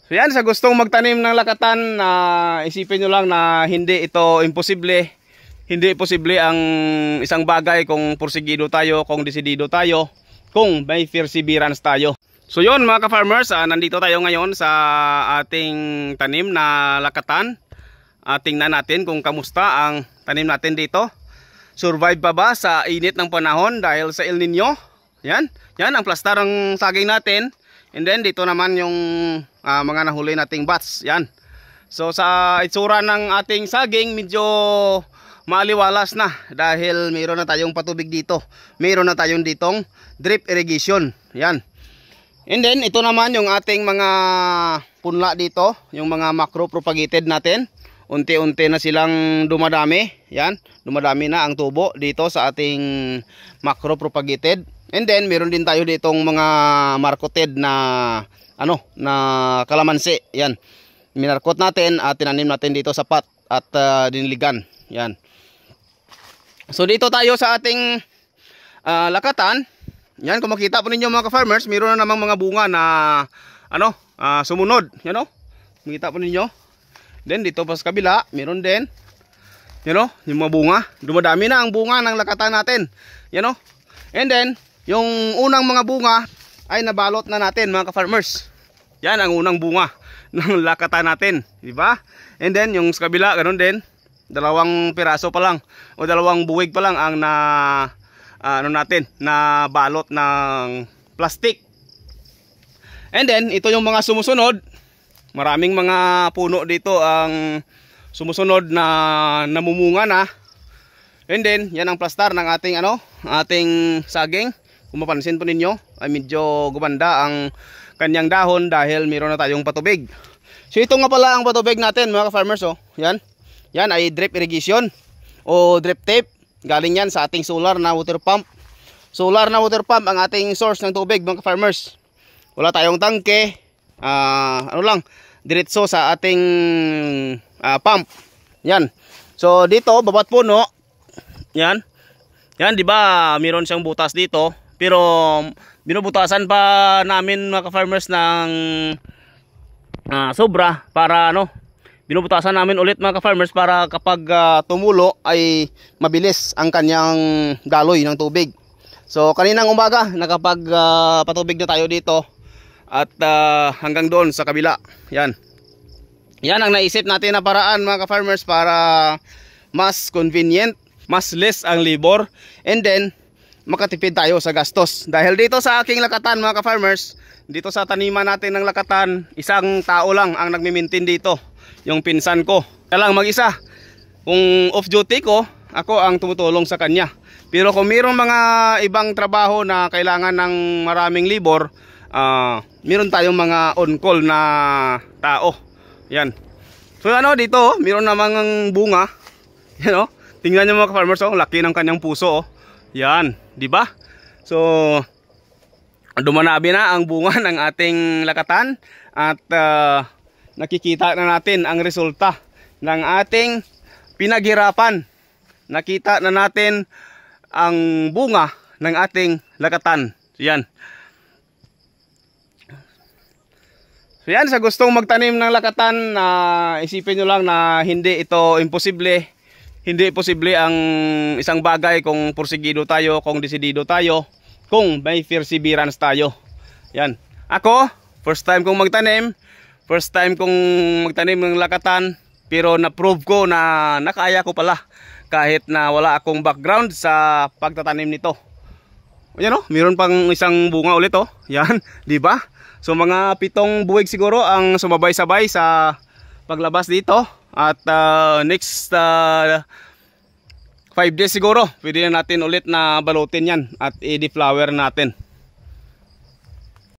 So yan, sa gustong magtanim ng lakatan, isipin nyo lang na hindi ito imposible. Hindi posible ang isang bagay kung porsigido tayo, kung desidido tayo, kung may perseverance tayo. So yun mga ka-farmers, nandito tayo ngayon sa ating tanim na lakatan. Tingnan natin kung kamusta ang tanim natin dito. Survive pa ba sa init ng panahon dahil sa El Nino? Yan ang plastar ng saging natin. And then dito naman yung mga nahuli nating bats. Yan. So sa itsura ng ating saging, medyo maaliwalas na dahil mayroon na tayong patubig dito. Mayroon na tayong ditong drip irrigation. Yan. And then ito naman yung ating mga punla dito, yung mga macro propagated natin. Unti-unti na silang dumadami. Yan, dumadami na ang tubo dito sa ating macro propagated. And then meron din tayo ditong mga marketed na na kalamansi. Yan. Minarkot natin at tinanim natin dito sa pot at diniligan. Yan. So dito tayo sa ating lakatan. Yan, kung makita po ninyo mga ka-farmers, mayroon na namang mga bunga na sumunod. Yan o. Makita po ninyo. Then dito pa sa kabila, mayroon din. Yan o, yung mga bunga. Dumadami na ang bunga ng lakatan natin. Yan o. And then yung unang mga bunga ay nabalot na natin mga ka-farmers. Yan ang unang bunga ng lakatan natin, di ba? And then yung sa kabila, ganoon din. Dalawang piraso pa lang o dalawang buwig pa lang ang na balot ng plastic. And then ito yung mga sumusunod. Maraming mga puno dito ang sumusunod na namumunga na. And then yan ang plastar ng ating ating saging. Kung mapansin po ninyo, ay medyo gumanda ang kanyang dahon dahil mayroon na tayong patubig. So ito nga pala ang patubig natin mga ka-farmers. Yan. Yan ay drip irrigation o drip tape. Galing yan sa ating solar na water pump. Solar na water pump ang ating source ng tubig mga ka-farmers. Wala tayong tangke. Diretso sa ating pump. Yan. So dito, bawat puno. Yan. Yan, di ba? Mayroon siyang butas dito. Pero binubutasan pa namin mga ka-farmers ng sobra para binubutasan namin ulit mga ka-farmers para kapag tumulo ay mabilis ang kanyang daloy ng tubig. So kaninang umaga nakapag-patubig na tayo dito at hanggang doon sa kabila. Yan. Yan ang naisip natin na paraan mga ka-farmers para mas convenient, mas less ang labor, and then makatipid tayo sa gastos. Dahil dito sa aking lakatan mga ka-farmers, dito sa taniman natin ng lakatan, isang tao lang ang nagmi-maintain dito, yung pinsan ko. Kaya lang mag-isa. Kung off duty ko, ako ang tumutulong sa kanya. Pero kung mayroong mga ibang trabaho na kailangan ng maraming labor, mayroon tayong mga on-call na tao. Yan. So dito, mayroon namang bunga. Yan tingnan nyo mga ka-farmers, laki ng kanyang puso. Yan, di ba? So dumanabi na ang bunga ng ating lakatan at nakikita na natin ang resulta ng ating pinaghirapan. Nakita na natin ang bunga ng ating lakatan. Yan. So yan, sa gustong magtanim ng lakatan, isipin nyo lang na hindi ito imposible. Hindi posible ang isang bagay kung porsigido tayo, kung desidido tayo, kung may perseverance tayo. Yan. Ako, first time kong magtanim ng lakatan, pero na-prove ko na nakaya ko pala kahit na wala akong background sa pagtatanim nito. Yan mayroon pang isang bunga ulit Yan, di ba? So mga 7 buwig siguro ang sumabay-sabay sa paglabas dito. At next 5 days siguro, pwede na natin ulit na balutin yan at i-deflower natin.